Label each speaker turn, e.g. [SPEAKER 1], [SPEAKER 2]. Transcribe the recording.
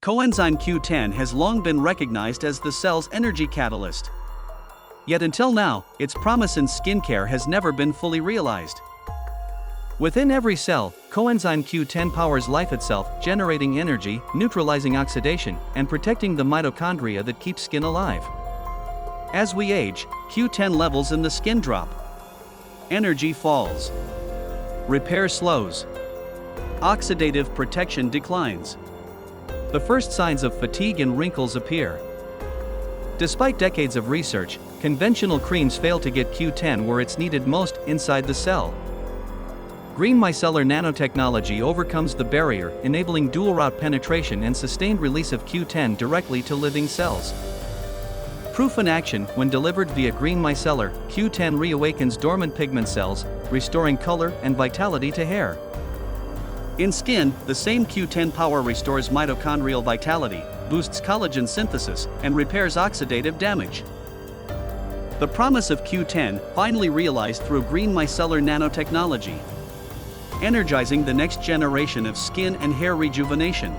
[SPEAKER 1] Coenzyme Q10 has long been recognized as the cell's energy catalyst. Yet until now, its promise in skincare has never been fully realized. Within every cell, coenzyme Q10 powers life itself, generating energy, neutralizing oxidation, and protecting the mitochondria that keep skin alive. As we age, Q10 levels in the skin drop. Energy falls. Repair slows. Oxidative protection declines. The first signs of fatigue and wrinkles appear. Despite decades of research, conventional creams fail to get Q10 where it's needed most, inside the cell. Green Micellar nanotechnology overcomes the barrier, enabling dual-route penetration and sustained release of Q10 directly to living cells. Proof in action: when delivered via Green Micellar, Q10 reawakens dormant pigment cells, restoring color and vitality to hair. In skin, the same Q10 power restores mitochondrial vitality, boosts collagen synthesis, and repairs oxidative damage. The promise of Q10 finally realized through Green Micellar nanotechnology, energizing the next generation of skin and hair rejuvenation.